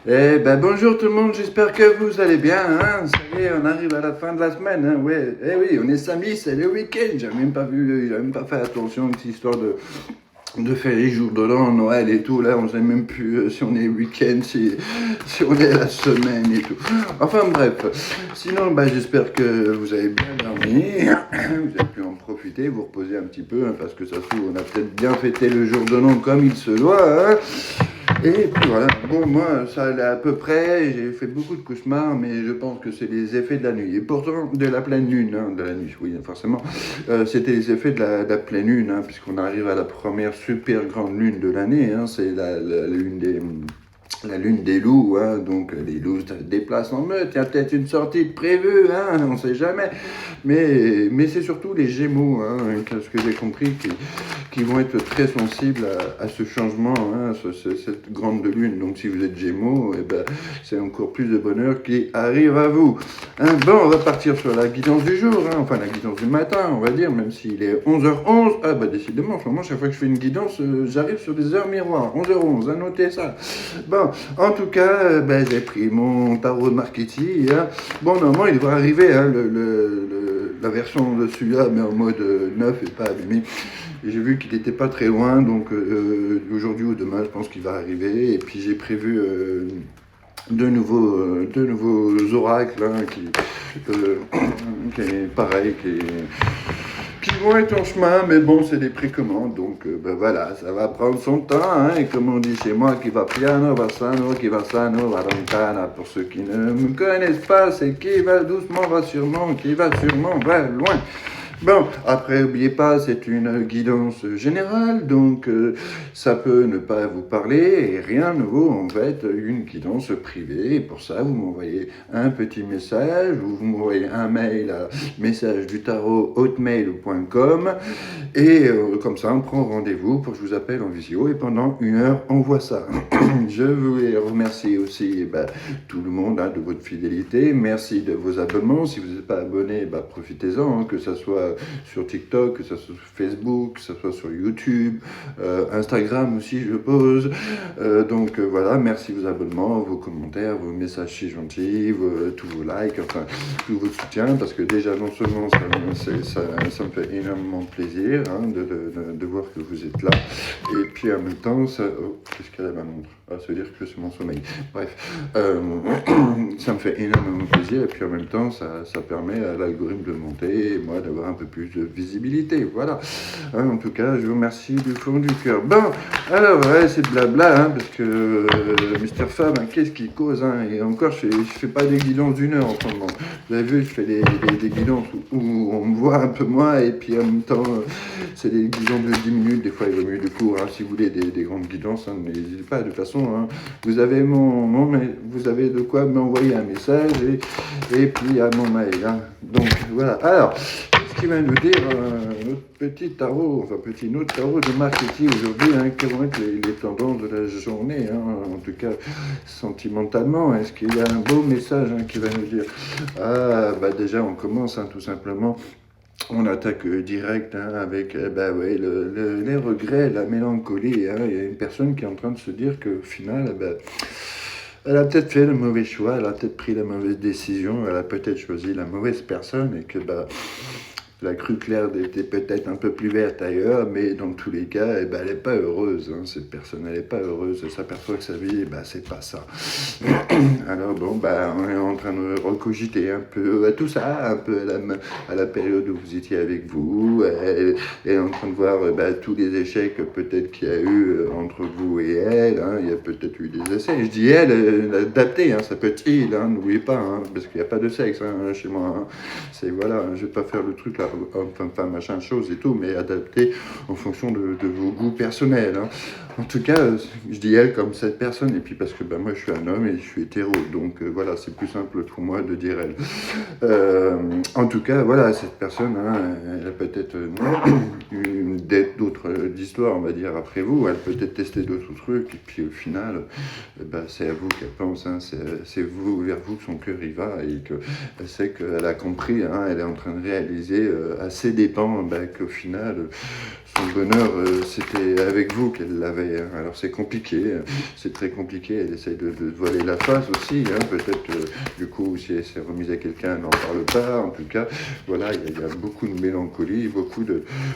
Eh ben bonjour tout le monde, j'espère que vous allez bien, hein. Ça y est, on arrive à la fin de la semaine, hein. Ouais, eh oui, on est samedi, c'est le week-end. J'ai même pas fait attention à cette histoire de faire les jours de l'an, Noël et tout. Là, on sait même plus si on est week-end, si on est la semaine et tout. Enfin bref, sinon, bah, j'espère que vous avez bien dormi, vous avez pu en profiter, vous reposer un petit peu, hein, parce que ça se trouve, on a peut-être bien fêté le jour de l'an comme il se doit, hein. Et puis voilà, bon, moi, ça allait à peu près, j'ai fait beaucoup de cauchemars, mais je pense que c'est les effets de la nuit. Et pourtant, de la pleine lune, hein, de la nuit, oui, forcément. C'était les effets de la pleine lune, hein, puisqu'on arrive à la première super grande lune de l'année, hein, c'est la lune des loups, hein, donc les loups se déplacent en meute, il y a peut-être une sortie de prévue, hein, on ne sait jamais. Mais c'est surtout les Gémeaux, hein, ce que j'ai compris, qui vont être très sensibles à ce changement, hein, cette grande lune. Donc si vous êtes Gémeaux, eh ben, c'est encore plus de bonheur qui arrive à vous. Hein, bon, on va partir sur la guidance du jour, hein, enfin la guidance du matin, on va dire, même s'il est 11h11. Ah bah décidément, en ce moment, chaque fois que je fais une guidance, j'arrive sur des heures miroirs. 11h11, à noter ça. Bon, en tout cas, ben, j'ai pris mon tarot de marketing, hein. Bon, normalement, il devrait arriver, hein, la version de celui-là, mais en mode neuf et pas abîmé. Et j'ai vu qu'il n'était pas très loin, donc aujourd'hui ou demain, je pense qu'il va arriver. Et puis j'ai prévu deux nouveaux oracles, hein, qui est pareil, qui vont être en chemin, mais bon, c'est des précommandes, donc ben voilà, ça va prendre son temps, hein, et comme on dit chez moi, qui va piano, va sano, qui va sano, va lontana, pour ceux qui ne me connaissent pas, c'est qui va doucement, va sûrement, qui va sûrement, va loin. Bon, après, n'oubliez pas, c'est une guidance générale, donc ça peut ne pas vous parler et rien ne vaut en fait une guidance privée. Et pour ça, vous m'envoyez un petit message ou vous m'envoyez un mail à messagedutarot@hotmail.com et comme ça, on prend rendez-vous pour que je vous appelle en visio et pendant 1 heure, on voit ça. Je voulais remercier aussi tout le monde, hein, de votre fidélité. Merci de vos abonnements. Si vous n'êtes pas abonné, profitez-en, hein, que ce soit sur TikTok, que ce soit sur Facebook, que ce soit sur YouTube, Instagram aussi, je pose. Donc voilà, merci vos abonnements, vos commentaires, vos messages si gentils, tous vos likes, enfin tout votre soutien, parce que déjà non seulement ça me fait énormément plaisir, hein, de voir que vous êtes là, et puis en même temps, qu'est-ce qu'elle a ma montre? Ah, ça veut dire que c'est mon sommeil. Bref, ça me fait énormément plaisir, et puis en même temps, ça permet à l'algorithme de monter, et moi d'avoir un peu plus de visibilité. Voilà. Hein, en tout cas, je vous remercie du fond du cœur. Bon, alors, ouais, c'est blabla, hein, parce que Mr. Fab, hein, qu'est-ce qu'il cause, hein, et encore, je fais pas des guidances d'1 heure en ce moment. Vous avez vu, je fais des guidances où on me voit un peu moins, et puis en même temps, c'est des guidances de 10 minutes, des fois il vaut mieux du coup, hein, si vous voulez des grandes guidances, hein, n'hésitez pas, de toute façon, hein, vous avez vous avez de quoi m'envoyer un message, et puis à mon mail, hein. Donc voilà, alors, ce qui va nous dire notre petit tarot, enfin notre tarot de marketing aujourd'hui, hein, quelles vont être les tendances de la journée, hein, en tout cas sentimentalement. Est-ce qu'il y a un beau message, hein, qui va nous dire? Ah, déjà on commence, hein, tout simplement. On attaque direct, hein, avec ouais, les regrets, la mélancolie, hein. Il y a une personne qui est en train de se dire qu'au final, elle a peut-être fait le mauvais choix, elle a peut-être pris la mauvaise décision, elle a peut-être choisi la mauvaise personne et que la crue claire était peut-être un peu plus verte ailleurs, mais dans tous les cas, elle n'est pas heureuse, hein, cette personne, elle n'est pas heureuse, elle s'aperçoit que sa vie, c'est pas ça. Alors bon, on est en train de recogiter un peu à tout ça, un peu à la période où vous étiez avec vous, elle est en train de voir tous les échecs peut-être qu'il y a eu entre vous et elle, hein, il y a peut-être eu des essais, je dis elle, adapté, hein, ça peut être il, hein, n'oubliez pas, hein, parce qu'il n'y a pas de sexe, hein, chez moi, hein. C'est voilà, je vais pas faire le truc là, enfin machin chose et tout, mais adapté en fonction de vos goûts personnels, hein. En tout cas, je dis elle comme cette personne, et puis parce que moi je suis un homme et je suis hétéro, donc voilà, c'est plus simple pour moi de dire elle. En tout cas, voilà, cette personne, hein, elle a peut-être d'autres histoires, on va dire, après vous, elle peut peut-être tester d'autres trucs, et puis au final, c'est à vous qu'elle pense, hein, c'est vers vous que son cœur y va, et qu'elle sait qu'elle a compris, hein, elle est en train de réaliser à ses dépens qu'au final, son bonheur, c'était avec vous qu'elle l'avait, hein. Alors c'est compliqué, c'est très compliqué. Elle essaye de voiler la face aussi, hein. Peut-être du coup, si elle s'est remise à quelqu'un, elle n'en parle pas. En tout cas, voilà, il y a beaucoup de mélancolie,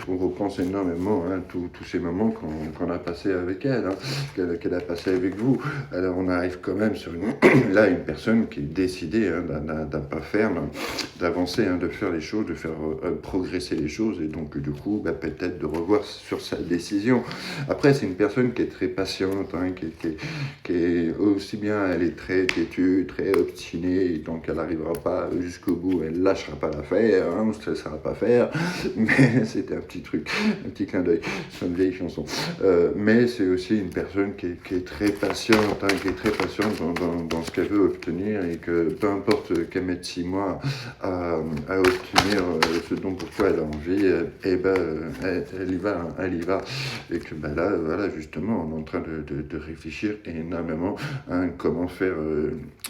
on repense énormément, hein, tous ces moments qu'on a passés avec elle, hein, qu'elle a passé avec vous. Alors on arrive quand même sur une personne qui est décidée, hein, d'un pas ferme, d'avancer, hein, de faire les choses, de faire progresser les choses, et donc du coup, peut-être de revoir sur sa décision. Après, c'est une personne qui est très patiente, hein, qui est aussi bien, elle est très têtue, très obstinée, donc elle n'arrivera pas jusqu'au bout, elle lâchera pas l'affaire, hein, on ne se laissera pas faire, mais c'était un petit truc, un petit clin d'œil, c'est une vieille chanson. Mais c'est aussi une personne qui est très patiente, hein, qui est très patiente dans ce qu'elle veut obtenir, et que peu importe qu'elle mette 6 mois à obtenir ce dont pourquoi elle a envie, elle y va, hein, elle y va. Et que là, voilà, justement, on est en train de réfléchir énormément, hein, comment faire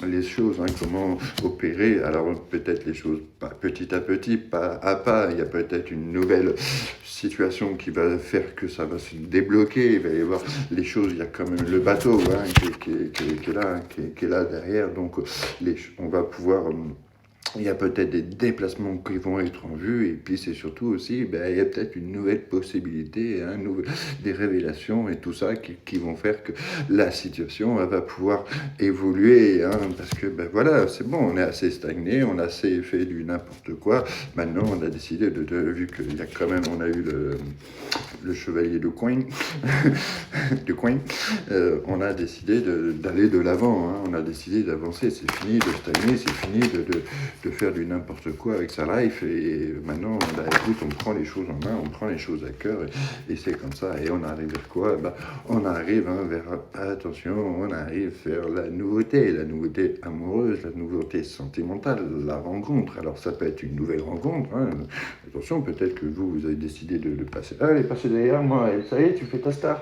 les choses, hein, comment opérer. Alors peut-être les choses petit à petit, pas à pas. Il y a peut-être une nouvelle situation qui va faire que ça va se débloquer. Il va y avoir les choses, il y a quand même le bateau, hein, qui est là, hein, qui est là derrière. Donc on va pouvoir... il y a peut-être des déplacements qui vont être en vue, et puis c'est surtout aussi, il y a peut-être une nouvelle possibilité, hein, des révélations et tout ça qui vont faire que la situation va pouvoir évoluer, hein, parce que voilà, c'est bon, on est assez stagné, on a assez fait du n'importe quoi. Maintenant, on a décidé vu qu'il y a quand même, on a eu le chevalier de coin, de coin, on a décidé d'aller de l'avant, hein, on a décidé d'avancer. C'est fini de stagner, c'est fini de faire du n'importe quoi avec sa life, et maintenant, écoute, on prend les choses en main, on prend les choses à cœur, et c'est comme ça, et on arrive vers quoi? On arrive, hein, attention, on arrive vers la nouveauté amoureuse, la nouveauté sentimentale, la rencontre. Alors ça peut être une nouvelle rencontre, hein. Attention, peut-être que vous avez décidé de passer, allez, passer derrière moi, et ça y est, tu fais ta star.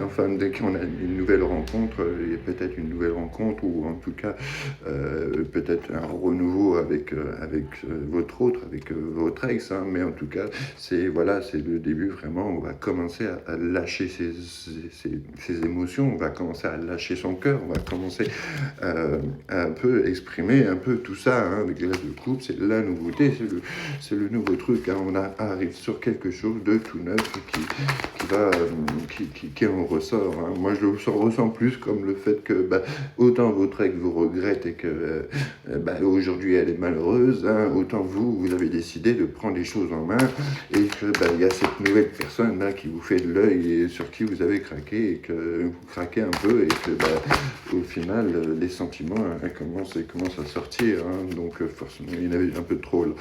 Enfin, dès qu'on a une nouvelle rencontre, il y a peut-être une nouvelle rencontre, ou en tout cas peut-être un renouveau avec votre ex, hein, mais en tout cas c'est le début. Vraiment, on va commencer à lâcher ses émotions, on va commencer à lâcher son cœur, on va commencer à un peu exprimer un peu tout ça, hein. Avec l'âge de couple, c'est la nouveauté, c'est le nouveau truc, hein. On arrive sur quelque chose de tout neuf qui en ressort, hein. Moi je le ressens plus comme le fait que autant votre ex vous regrette, et que aujourd'hui elle est malheureuse, hein, autant vous avez décidé de prendre les choses en main, et que il y a cette nouvelle personne là qui vous fait de l'œil, et sur qui vous avez craqué, et que vous craquez un peu, et que au final les sentiments, hein, commencent à sortir, hein. Donc forcément il y en avait un peu trop là.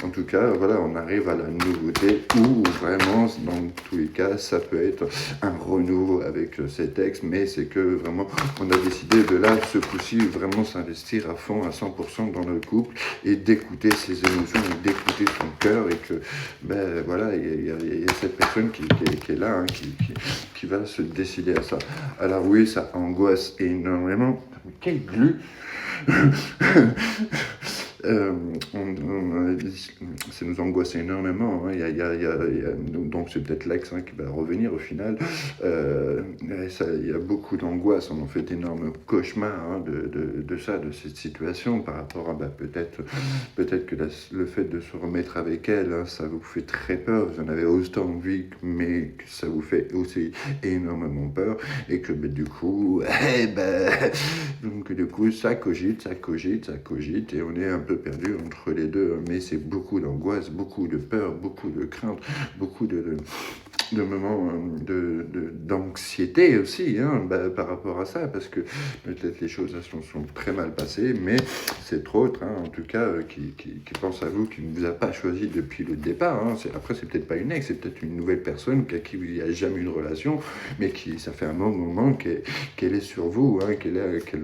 En tout cas, voilà, on arrive à la nouveauté, où vraiment, dans tous les cas, ça peut être un renouveau avec cet ex, mais c'est que vraiment, on a décidé de là, ce coup-ci, vraiment s'investir à fond, à 100% dans le couple, et d'écouter ses émotions, et d'écouter son cœur, et que, voilà, il y a cette personne qui est là, hein, qui va se décider à ça. Alors oui, ça angoisse énormément. Quel glu! Ça nous angoisse énormément, hein. Donc c'est peut-être l'ex, hein, qui va revenir au final. Il y a beaucoup d'angoisse, on en fait d'énormes cauchemars, hein, de cette situation, par rapport à peut-être que le fait de se remettre avec elle, hein, ça vous fait très peur, vous en avez autant envie, mais que ça vous fait aussi énormément peur, et que du coup, ça cogite, et on est un peu perdu entre les deux, mais c'est beaucoup d'angoisse, beaucoup de peur, beaucoup de crainte, beaucoup de moments d'anxiété aussi, hein, par rapport à ça, parce que peut-être les choses sont très mal passées, mais c'est autre, hein, en tout cas, qui pense à vous, qui ne vous a pas choisi depuis le départ, hein. Après, c'est peut-être pas une ex, c'est peut-être une nouvelle personne qui il n'y a jamais eu de relation, mais ça fait un bon moment qu'elle est sur vous, hein, qu'elle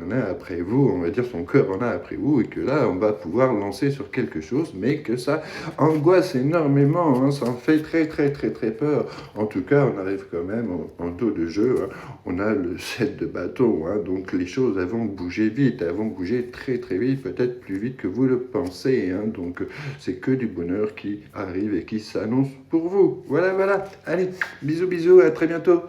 en a après vous, on va dire, son cœur en a après vous, et que là, on va pouvoir lancer sur quelque chose, mais que ça angoisse énormément, hein, ça en fait très très très très peur. En tout cas, on arrive quand même en dos de jeu, hein. On a le 7 de bâton, hein. Donc les choses elles vont bouger vite, elles vont bouger très très vite, peut-être plus vite que vous le pensez, hein. Donc c'est que du bonheur qui arrive et qui s'annonce pour vous. Voilà, voilà. Allez, bisous, bisous, à très bientôt.